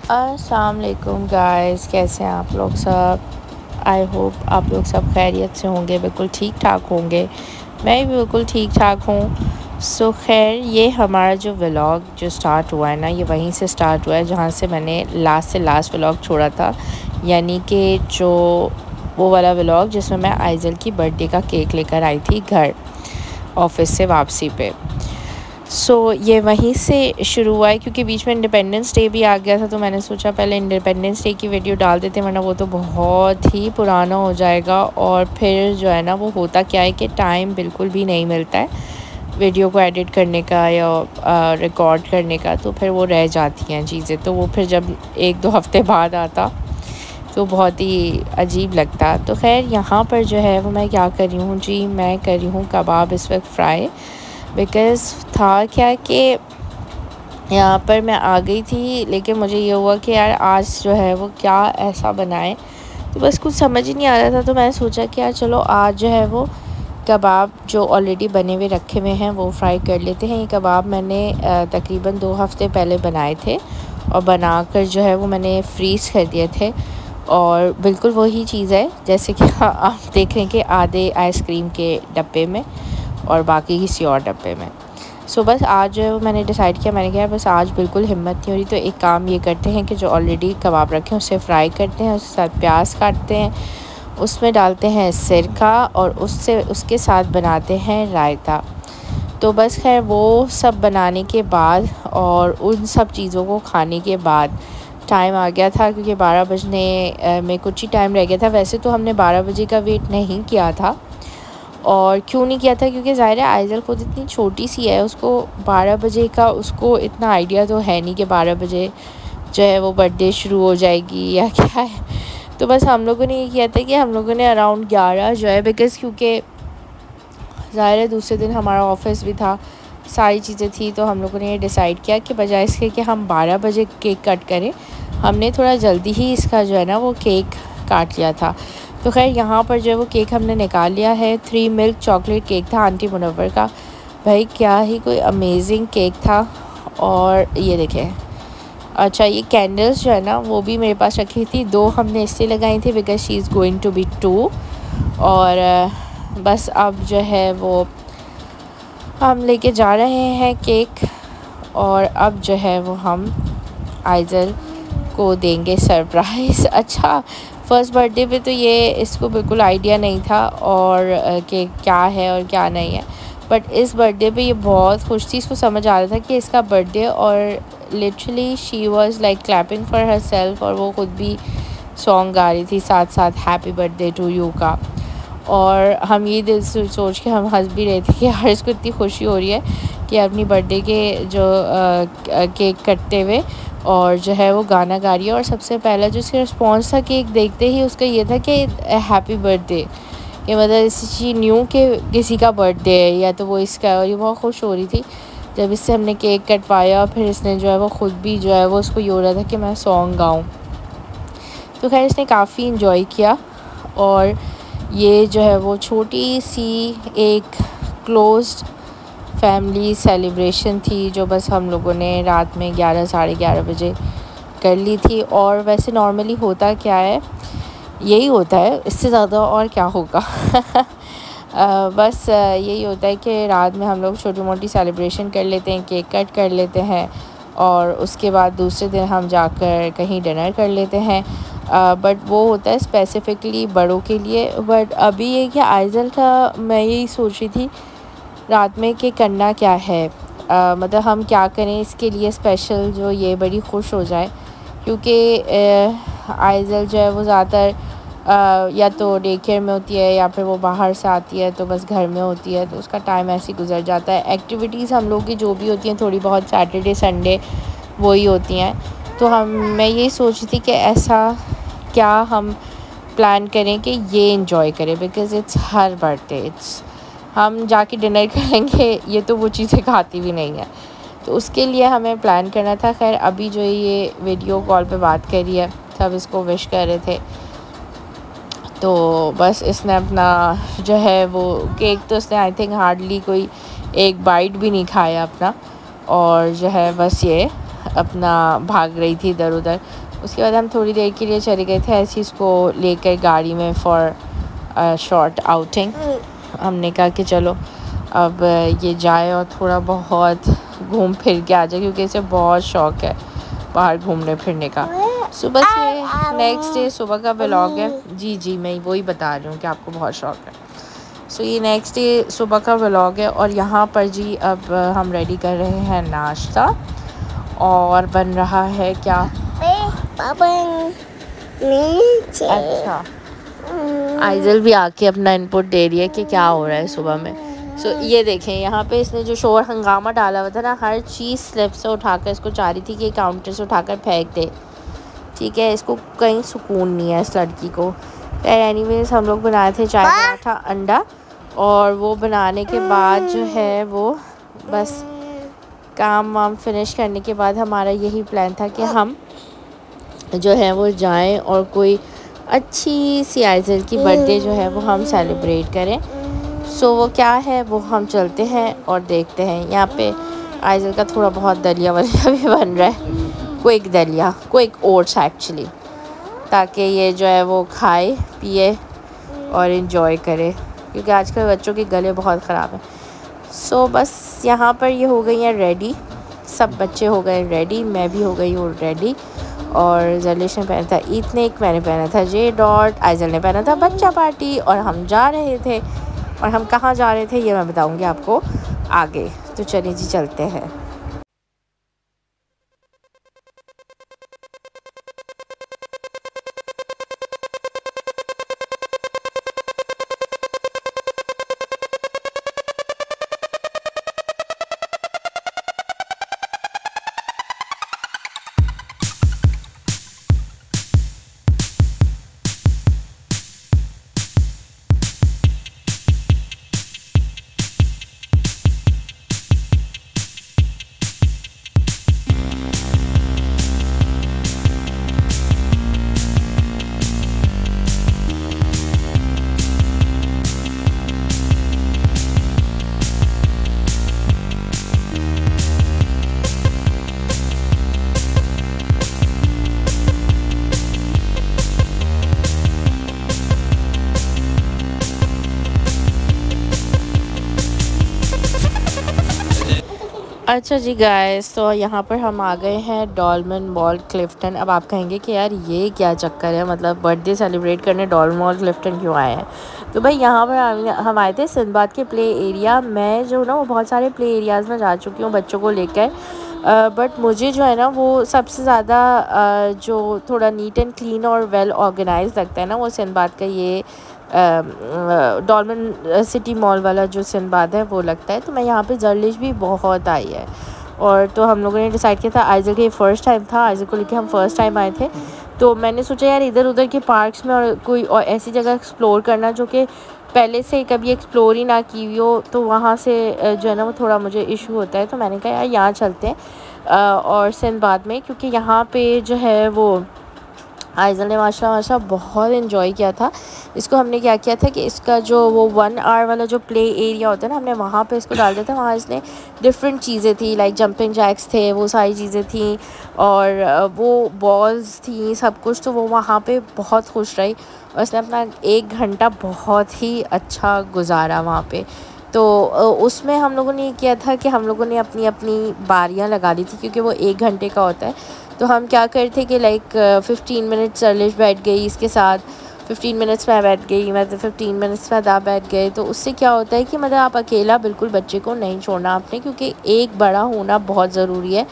अस्सलाम वालेकुम गाइस, कैसे हैं आप लोग सब। आई होप आप लोग सब खैरियत से होंगे, बिल्कुल ठीक ठाक होंगे। मैं भी बिल्कुल ठीक ठाक हूँ। सो खैर, ये हमारा जो व्लॉग जो स्टार्ट हुआ है ना, ये वहीं से स्टार्ट हुआ है जहाँ से मैंने लास्ट व्लॉग छोड़ा था। यानी कि जो वो वाला व्लॉग जिसमें मैं आइज़ल की बर्थडे का केक लेकर आई थी घर ऑफिस से वापसी पे। ये वहीं से शुरू हुआ है, क्योंकि बीच में इंडिपेंडेंस डे भी आ गया था, तो मैंने सोचा पहले इंडिपेंडेंस डे की वीडियो डाल देते, वरना वो तो बहुत ही पुराना हो जाएगा। और फिर जो है ना, वो होता क्या है कि टाइम बिल्कुल भी नहीं मिलता है वीडियो को एडिट करने का या रिकॉर्ड करने का, तो फिर वो रह जाती हैं चीज़ें। तो वो फिर जब 1-2 हफ़्ते बाद आता तो बहुत ही अजीब लगता। तो खैर, यहाँ पर जो है वो मैं क्या कर रही हूँ जी, मैं कर रही हूँ कबाब इस वक्त फ्राई। बिकॉज़ था क्या कि यहाँ पर मैं आ गई थी, लेकिन मुझे ये हुआ कि यार आज जो है वो क्या ऐसा बनाएं, तो बस कुछ समझ ही नहीं आ रहा था। तो मैंने सोचा कि यार चलो आज जो है वो कबाब जो ऑलरेडी बने हुए रखे हुए हैं वो फ्राई कर लेते हैं। ये कबाब मैंने तकरीबन 2 हफ़्ते पहले बनाए थे, और बनाकर जो है वो मैंने फ्रीज़ कर दिए थे। और बिल्कुल वही चीज़ है जैसे कि आप देख रहे हैं कि आधे आइसक्रीम के डब्बे में और बाकी किसी और डब्बे में। बस आज जो है वो मैंने डिसाइड किया, मैंने कहा बस आज बिल्कुल हिम्मत नहीं हो रही, तो एक काम ये करते हैं कि जो ऑलरेडी कबाब रखे हैं उसे फ्राई करते हैं, उसके साथ प्याज काटते हैं, उसमें डालते हैं सिरका और उसके साथ बनाते हैं रायता। तो बस खैर, वो सब बनाने के बाद और उन सब चीज़ों को खाने के बाद टाइम आ गया था, क्योंकि 12 बजने में कुछ ही टाइम रह गया था। वैसे तो हमने 12 बजे का वेट नहीं किया था, और क्यों नहीं किया था, क्योंकि ज़ाहिर है आइज़ल खुद इतनी छोटी सी है, उसको 12 बजे का उसको इतना आइडिया तो है नहीं कि 12 बजे जो है वो बर्थडे शुरू हो जाएगी या क्या है। तो बस हम लोगों ने ये किया था कि हम लोगों ने अराउंड 11 जो है, बिकॉज़ क्योंकि ज़ाहिर है दूसरे दिन हमारा ऑफिस भी था, सारी चीज़ें थी, तो हम लोगों ने ये डिसाइड किया कि बजाय इसके कि हम 12 बजे केक कट करें, हमने थोड़ा जल्दी ही इसका जो है ना वो केक काट लिया था। तो खैर, यहाँ पर जो है वो केक हमने निकाल लिया है। 3 मिल्क चॉकलेट केक था आंटी मुनव्वर का। भाई क्या ही कोई अमेजिंग केक था। और ये देखें, अच्छा ये कैंडल्स जो है ना वो भी मेरे पास रखी थी, 2 हमने इसलिए लगाई थी because she is going to be 2। और बस अब जो है वो हम लेके जा रहे हैं केक, और अब जो है वो हम आइज़ल को देंगे सरप्राइज़। अच्छा, फ़र्स्ट बर्थडे पे तो ये इसको बिल्कुल आइडिया नहीं था और कि क्या है और क्या नहीं है, बट इस बर्थडे पे ये बहुत खुश थी, इसको समझ आ रहा था कि इसका बर्थडे, और literally she was like clapping for her self, और वो खुद भी सॉन्ग गा रही थी साथ साथ हैप्पी बर्थडे टू यू का। और हम ये दिल से सोच के हम हंस भी रहे थे कि यार इसको इतनी खुशी हो रही है कि अपनी बर्थडे के जो केक कटते हुए और जो है वो गाना गा रही है। और सबसे पहला जो उसका रिस्पॉन्स था केक देखते ही उसका ये था कि हैप्पी बर्थडे, ये मतलब शी न्यू कि किसी का बर्थडे है या तो वो इसका है। और ये बहुत खुश हो रही थी जब इससे हमने केक कटवाया, फिर इसने जो है वो ख़ुद भी जो है वो उसको ये हो रहा था कि मैं सॉन्ग गाऊँ। तो खैर इसने काफ़ी इंजॉय किया, और ये जो है वो छोटी सी एक क्लोज्ड फैमिली सेलिब्रेशन थी, जो बस हम लोगों ने रात में 11 साढ़े 11 बजे कर ली थी। और वैसे नॉर्मली होता क्या है, यही होता है, इससे ज़्यादा और क्या होगा। बस यही होता है कि रात में हम लोग छोटी मोटी सेलिब्रेशन कर लेते हैं, केक कट कर लेते हैं, और उसके बाद दूसरे दिन हम जाकर कहीं डिनर कर लेते हैं। बट वो होता है स्पेसिफ़िकली बड़ों के लिए। बट अभी ये कि आइज़ल का मैं यही सोच रही थी रात में कि करना क्या है, मतलब हम क्या करें इसके लिए स्पेशल जो ये बड़ी खुश हो जाए, क्योंकि आइज़ल जो है वो ज़्यादातर या तो डे केयर में होती है या फिर वो बाहर से आती है तो बस घर में होती है, तो उसका टाइम ऐसे ही गुजर जाता है। एक्टिविटीज़ हम लोग की जो भी होती हैं थोड़ी बहुत सैटरडे संडे वही होती हैं। तो मैं यही सोच रही थी कि ऐसा क्या हम प्लान करें कि ये इंजॉय करें, because it's her birthday, it's हम जाके डिनर करेंगे, ये तो वो चीज़ें खाती भी नहीं है, तो उसके लिए हमें प्लान करना था। खैर अभी जो ये वीडियो कॉल पे बात करी है, सब इसको विश कर रहे थे, तो बस इसने अपना जो है वो केक तो इसने आई थिंक हार्डली कोई एक बाइट भी नहीं खाया अपना, और जो है बस ये अपना भाग रही थी इधर उधर। उसके बाद हम थोड़ी देर के लिए चले गए थे ऐसे इसको लेकर गाड़ी में फॉर शॉर्ट आउटिंग। हमने कहा कि चलो अब ये जाए और थोड़ा बहुत घूम फिर के आ जाए, क्योंकि इसे बहुत शौक़ है बाहर घूमने फिरने का। सुबह से नेक्स्ट डे सुबह का व्लॉग है। जी मैं वही बता रही हूँ कि आपको बहुत शौक़ है। सो ये नेक्स्ट डे सुबह का व्लॉग है। और यहाँ पर जी अब हम रेडी कर रहे हैं नाश्ता और बन रहा है क्या, अच्छा आइजल भी आके अपना इनपुट दे रही है कि क्या हो रहा है सुबह में। सो ये देखें यहाँ पे इसने जो शोर हंगामा डाला हुआ था ना, हर चीज़ स्लिप से उठाकर इसको चाह रही थी कि काउंटर से उठाकर फेंक दे। ठीक है, इसको कहीं सुकून नहीं है इस लड़की को। एनीवेज हम लोग बनाए थे चाय पराठा अंडा, और वो बनाने के बाद जो है वो बस काम वाम फिनिश करने के बाद हमारा यही प्लान था कि हम जो है वो जाएं और कोई अच्छी सी आइजल की बर्थडे जो है वो हम सेलिब्रेट करें। सो वो क्या है वो हम चलते हैं और देखते हैं। यहाँ पे आइजल का थोड़ा बहुत दलिया वलिया भी बन रहा है, क्विक दलिया, क्विक ओट्स एक्चुअली, ताकि ये जो है वो खाए पिए और इन्जॉय करे, क्योंकि आजकल बच्चों के गले बहुत ख़राब हैं। सो बस यहाँ पर ये हो गई हैं रेडी, सब बच्चे हो गए रेडी, मैं भी हो गई हूँ रेडी। और जलिश ने पहना था इथनिक, मैंने पहना था जे डॉट, आइजल ने पहना था बच्चा पार्टी, और हम जा रहे थे। और हम कहाँ जा रहे थे ये मैं बताऊँगी आपको आगे। तो चलिए जी चलते हैं। अच्छा जी गाइस, तो यहाँ पर हम आ गए हैं डॉलमेन मॉल क्लिफ्टन। अब आप कहेंगे कि यार ये क्या चक्कर है, मतलब बर्थडे सेलिब्रेट करने डॉलमेन मॉल क्लिफ्टन क्यों आए हैं। तो भाई यहाँ पर हम आए थे सिंदबाद के प्ले एरिया। मैं जो ना वो बहुत सारे प्ले एरियाज़ में जा चुकी हूँ बच्चों को लेकर, बट मुझे जो है ना वो सबसे ज़्यादा जो थोड़ा नीट एंड क्लीन और वेल ऑर्गेनाइज लगता है ना, वो सिंदबाद का ये डॉलमेन सिटी मॉल वाला जो सिंदबाद है वो लगता है। तो मैं यहाँ पे जर्लिश भी बहुत आई है, और तो हम लोगों ने डिसाइड किया था, आइजल के फर्स्ट टाइम था, आइजल को लेके हम फर्स्ट टाइम आए थे। तो मैंने सोचा यार इधर उधर के पार्क्स में और कोई और ऐसी जगह एक्सप्लोर करना जो कि पहले से कभी एक्सप्लोर ही ना की हुई हो, तो वहाँ से जो है ना वो थोड़ा मुझे इशू होता है। तो मैंने कहा यार यहाँ चलते हैं और सिंदबाद में, क्योंकि यहाँ पे जो है वो आइजल ने माशा बहुत इन्जॉय किया था। इसको हमने क्या किया था कि इसका जो वो 1 आवर वाला जो प्ले एरिया होता है ना, हमने वहाँ पे इसको डाल दिया था। वहाँ इसने डिफरेंट चीज़ें थी, लाइक जंपिंग जैक्स थे, वो सारी चीज़ें थी, और वो बॉल्स थी, सब कुछ। तो वो वहाँ पे बहुत खुश रही और इसने अपना 1 घंटा बहुत ही अच्छा गुजारा वहाँ पे। तो उसमें हम लोगों ने ये किया था कि हम लोगों ने अपनी अपनी बारियाँ लगा ली थी, क्योंकि वो 1 घंटे का होता है। तो हम क्या करते कि लाइक 15 मिनट्स सर्लिश बैठ गई इसके साथ, 15 मिनट्स में बैठ गई, मतलब 15 मिनट्स में आप बैठ गए। तो उससे क्या होता है कि मतलब आप अकेला बिल्कुल बच्चे को नहीं छोड़ना आपने, क्योंकि एक बड़ा होना बहुत ज़रूरी है।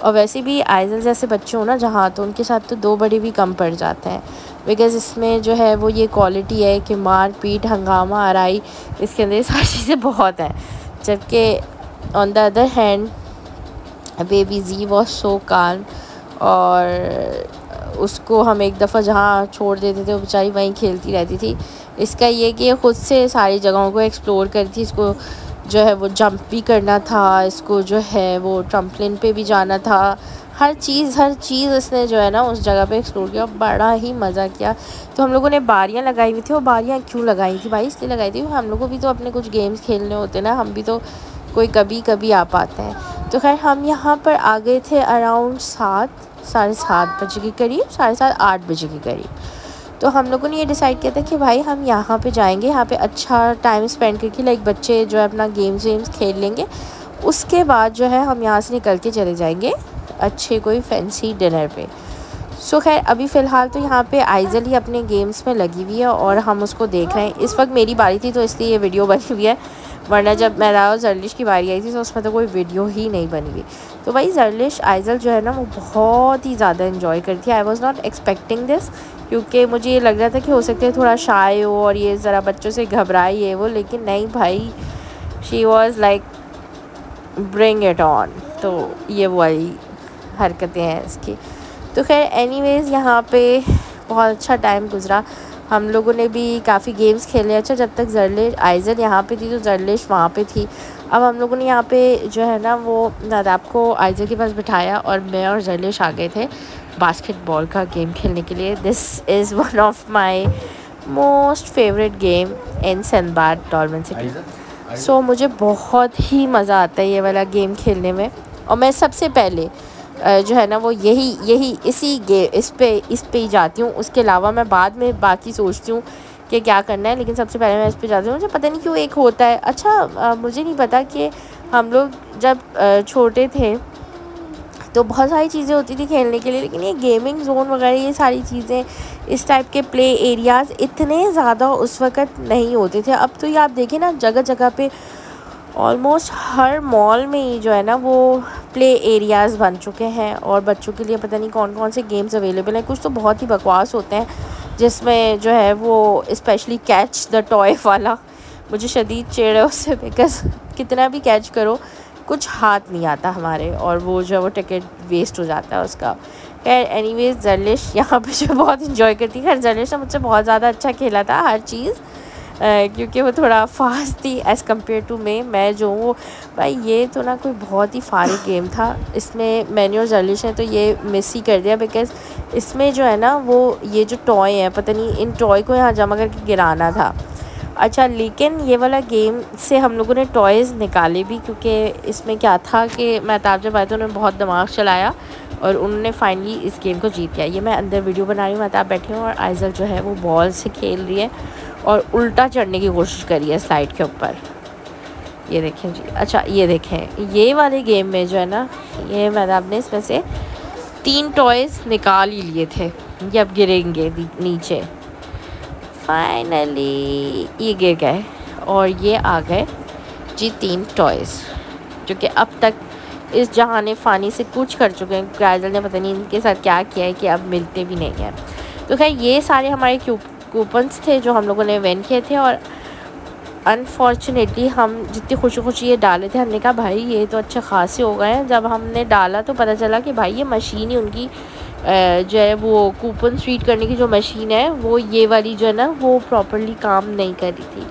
और वैसे भी आइजल जैसे बच्चे हो ना जहाँ, तो उनके साथ तो 2 बड़े भी कम पड़ जाते हैं, बिकॉज़ इसमें जो है वो ये क्वालिटी है कि मार पीट हंगामा आराई, इसके अंदर ये सारी चीज़ें बहुत हैं। जबकि on the other hand baby ji was so calm, और उसको हम एक दफ़ा जहाँ छोड़ देते थे वो बेचारी वहीं खेलती रहती थी। इसका ये कि ख़ुद से सारी जगहों को एक्सप्लोर करी थी। इसको जो है वो जंप भी करना था, इसको जो है वो ट्रम्पलिन पे भी जाना था, हर चीज़ इसने जो है ना उस जगह पे एक्सप्लोर किया, बड़ा ही मज़ा किया। तो हम लोगों ने बारियाँ लगाई हुई थी, और बारियाँ क्यों लगाई थी भाई, इसलिए लगाई थी हम लोगों को भी तो अपने कुछ गेम्स खेलने होते ना, हम भी तो कोई कभी कभी आ पाते हैं। तो खैर हम यहाँ पर आ गए थे अराउंड 7-7:30 बजे के करीब, 7:30-8 बजे के करीब। तो हम लोगों ने ये डिसाइड किया था कि भाई हम यहाँ पे जाएंगे, यहाँ पे अच्छा टाइम स्पेंड करके लाइक बच्चे जो है अपना गेम्स वेम्स खेल लेंगे। उसके बाद जो है हम यहाँ से निकल के चले जाएंगे अच्छे कोई फैंसी डिनर पे। सो खैर अभी फ़िलहाल तो यहाँ पे आइज़ल ही अपने गेम्स में लगी हुई है और हम उसको देख रहे हैं। इस वक्त मेरी बारी थी तो इसलिए ये वीडियो बनी हुई है, वरना जब मेरा और जर्लिश की बारी आई थी तो उसमें तो कोई वीडियो ही नहीं बनी हुई। तो भाई जर्लिश आइज़ल जो है ना वो बहुत ही ज़्यादा इन्जॉय करती है। I was not expecting this, क्योंकि मुझे ये लग रहा था कि हो सकता है थोड़ा शाय हो और ये ज़रा बच्चों से घबराई है वो, लेकिन नहीं भाई, she was like bring it on. तो ये वाली हरकतें हैं इसकी। तो खैर एनीवेज़ यहाँ पे बहुत अच्छा टाइम गुजरा, हम लोगों ने भी काफ़ी गेम्स खेले। अच्छा जब तक जर्लिश आइज़ल यहाँ पे थी तो जर्लिश वहाँ पे थी। अब हम लोगों ने यहाँ पे जो है ना वो नादाब को आइज़ल के पास बिठाया और मैं और जर्लिश आ गए थे बास्केटबॉल का गेम खेलने के लिए। This is one of my most favourite game in Sindbad dolphin city. So मुझे बहुत ही मज़ा आता है ये वाला गेम खेलने में। और मैं सबसे पहले जो है ना वो यही इस पे ही जाती हूँ। उसके अलावा मैं बाद में बाकी सोचती हूँ कि क्या करना है, लेकिन सबसे पहले मैं इस पे जाती हूँ। मुझे पता नहीं क्यों एक होता है। अच्छा मुझे नहीं पता कि हम लोग जब छोटे थे तो बहुत सारी चीज़ें होती थी खेलने के लिए, लेकिन ये गेमिंग जोन वगैरह ये सारी चीज़ें, इस टाइप के प्ले एरियाज़ इतने ज़्यादा उस वक़्त नहीं होते थे। अब तो ये आप देखें ना जगह जगह पे ऑलमोस्ट हर मॉल में ही जो है ना वो प्ले एरियाज़ बन चुके हैं और बच्चों के लिए पता नहीं कौन कौन से गेम्स अवेलेबल हैं। कुछ तो बहुत ही बकवास होते हैं जिसमें जो है वो स्पेशली कैच द टॉय वाला, मुझे शदीद चिढ़ है उससे, बिकॉज़ कितना भी कैच करो कुछ हाथ नहीं आता हमारे और वो जो है वो टिकट वेस्ट हो जाता है उसका। खैर एनीवेज जर्लिश यहाँ पे जो बहुत इंजॉय करती है। खैर जर्लिश ने मुझसे बहुत ज़्यादा अच्छा खेला था हर चीज़, क्योंकि वो थोड़ा फास्ट थी एज़ कम्पेयर टू मैं जो हूँ। भाई ये तो ना कोई बहुत ही फारिग गेम था, इसमें मैंने और जर्लिश ने तो ये मिस ही कर दिया, बिकॉज़ इसमें जो है ना वो ये जो टॉय है पता नहीं इन टॉय को यहाँ जमा करके गिराना था। अच्छा लेकिन ये वाला गेम से हम लोगों ने टॉयज़ निकाले भी, क्योंकि इसमें क्या था कि महताब जब आए तो उन्होंने बहुत दिमाग चलाया और उन्होंने फाइनली इस गेम को जीत लिया। ये मैं अंदर वीडियो बना रही हूँ, महताब बैठी हूँ और आइज़ल जो है वो बॉल से खेल रही है और उल्टा चढ़ने की कोशिश करी है स्लाइड के ऊपर। ये देखें जी। अच्छा ये देखें ये वाले गेम में जो है ना ये महताब ने इसमें से 3 टॉयज़ निकाल ही लिए थे, ये अब गिरेंगे नीचे। फाइनली ये गिर गए और ये आ गए जी 3 टॉयज़, जो कि अब तक इस जहाने फ़ानी से कुछ कर चुके हैं। काजल ने पता नहीं इनके साथ क्या किया है कि अब मिलते भी नहीं हैं। तो खैर ये सारे हमारे कूपन्स थे जो हम लोगों ने विन किए थे और अनफॉर्चुनेटली हम जितनी खुशी खुशी ये डाले थे, हमने कहा भाई ये तो अच्छे खासे हो गए हैं। जब हमने डाला तो पता चला कि भाई ये मशीन ही उनकी जो है वो कूपन रीड करने की जो मशीन है वो ये वाली जो है ना वो प्रॉपर्ली काम नहीं कर रही थी।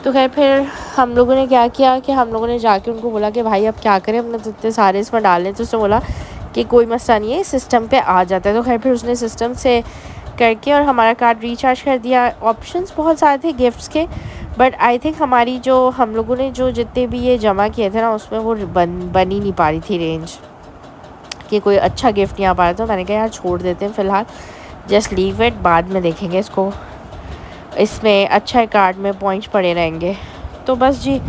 तो खैर फिर हम लोगों ने क्या किया कि हम लोगों ने जाके उनको बोला कि भाई अब क्या करें, हमने तो इतने सारे इसमें डाले। तो उसने बोला कि कोई मसला नहीं है, सिस्टम पे आ जाता है। तो खैर फिर उसने सिस्टम से करके और हमारा कार्ड रिचार्ज कर दिया। ऑप्शंस बहुत सारे थे गिफ्ट्स के, बट आई थिंक हमारी जो हम लोगों ने जो जितने भी ये जमा किए थे ना उसमें वो बन ही नहीं पा रही थी रेंज कि कोई अच्छा गिफ्ट नहीं आ पा रहा। तो मैंने कहा यार छोड़ देते हैं फ़िलहाल, जस्ट लीव इट, बाद में देखेंगे इसको, इसमें अच्छा कार्ड में पॉइंट्स पड़े रहेंगे। तो बस जी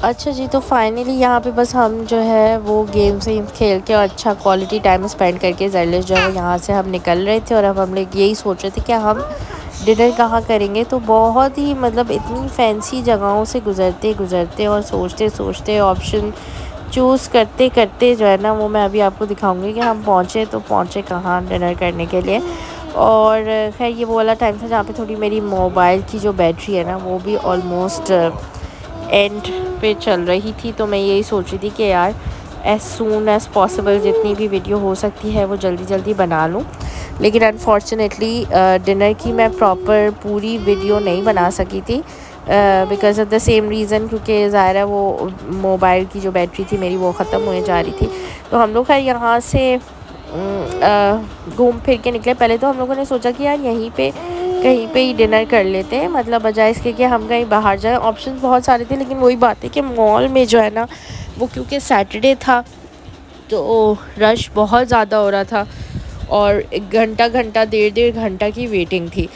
अच्छा जी। तो फाइनली यहाँ पे बस हम जो है वो गेम से खेल के और अच्छा क्वालिटी टाइम स्पेंड करके जर्लिश जो है वो यहाँ से हम निकल रहे थे और अब हम लोग यही सोच रहे थे कि हम डिनर कहाँ करेंगे। तो बहुत ही मतलब इतनी फैंसी जगहों से गुज़रते गुज़रते और सोचते सोचते ऑप्शन चूज़ करते करते जो है ना, वो मैं अभी आपको दिखाऊंगी कि हम पहुँचे कहाँ डिनर करने के लिए। और खैर ये वो वाला टाइम था जहाँ पे थोड़ी मेरी मोबाइल की जो बैटरी है ना वो भी ऑलमोस्ट एंड पे चल रही थी। तो मैं यही सोच रही थी कि यार एज़ सून एज़ पॉसिबल जितनी भी वीडियो हो सकती है वो जल्दी जल्दी बना लूँ। लेकिन अनफॉर्चुनेटली डिनर की मैं प्रॉपर पूरी वीडियो नहीं बना सकी थी because of the same reason, क्योंकि ज़ाहिर है वो मोबाइल की जो बैटरी थी मेरी वो ख़त्म होने जा रही थी। तो हम लोग खैर यहाँ से घूम फिर के निकले। पहले तो हम लोगों ने सोचा कि यार यहीं पे कहीं पे ही डिनर कर लेते हैं, मतलब बजाय इसके कि हम कहीं बाहर जाएं। ऑप्शंस बहुत सारे थे, लेकिन वही बात है कि मॉल में जो है ना वो क्योंकि सैटरडे था तो रश बहुत ज़्यादा हो रहा था और एक घंटा डेढ़ घंटा की वेटिंग थी।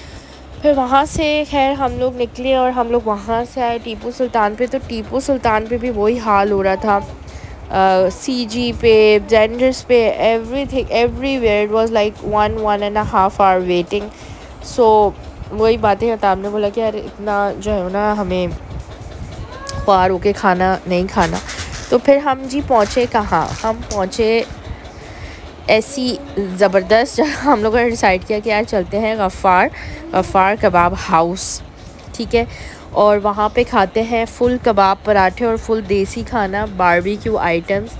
फिर वहाँ से खैर हम लोग निकले और हम लोग वहाँ से आए टीपू सुल्तान पे। तो टीपू सुल्तान पे भी वही हाल हो रहा था, CG पे, जेंडर्स पे, everything everywhere it was like 1.5 hour waiting. So वही बातें हताब ने बोला कि यार इतना जो है ना हमें ख्वार होके खाना नहीं खाना। तो फिर हम जी पहुँचे कहाँ, हम पहुँचे ऐसी ज़बरदस्त जगह। हम लोगों ने डिसाइड किया कि यार चलते हैं गफ़ार कबाब हाउस, ठीक है। और वहाँ पे खाते हैं फुल कबाब पराठे और फुल देसी खाना, बारबेक्यू आइटम्स।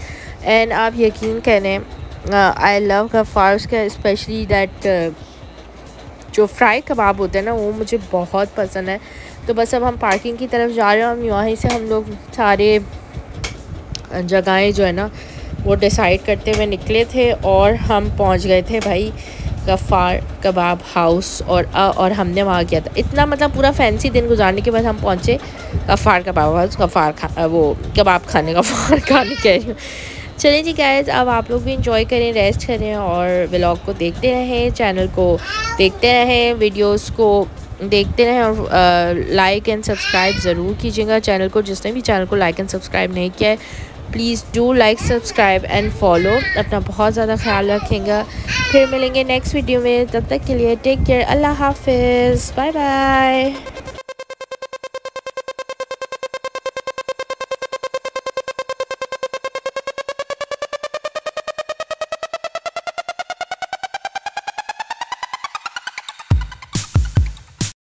एंड आप यकीन करें आई लव गफ़ार, उसका स्पेशली दैट जो फ्राई कबाब होते हैं ना वो मुझे बहुत पसंद है। तो बस अब हम पार्किंग की तरफ जा रहे हैं और वहीं से हम लोग सारे जगहें जो है ना वो डिसाइड करते हुए निकले थे और हम पहुंच गए थे भाई गफ़ार कबाब हाउस। और हमने वहाँ किया था इतना मतलब पूरा फैंसी दिन गुजारने के बाद हम पहुँचे गफ़ार कबाब हाउस, वो कबाब खाने, गफ़ार खाने कह रही हूँ। चलिए जी गाइस, अब आप लोग भी इंजॉय करें, रेस्ट करें और व्लॉग को देखते रहें, चैनल को देखते रहें, वीडियोस को देखते रहें और लाइक एंड सब्सक्राइब ज़रूर कीजिएगा चैनल को। जिसने भी चैनल को लाइक एंड सब्सक्राइब नहीं किया है please do like subscribe and follow. अपना बहुत ज़्यादा ख्याल रखेंगे। फिर मिलेंगे नेक्स्ट वीडियो में, तब तक के लिए टेक केयर, अल्लाह हाफिज़, बाय बाय।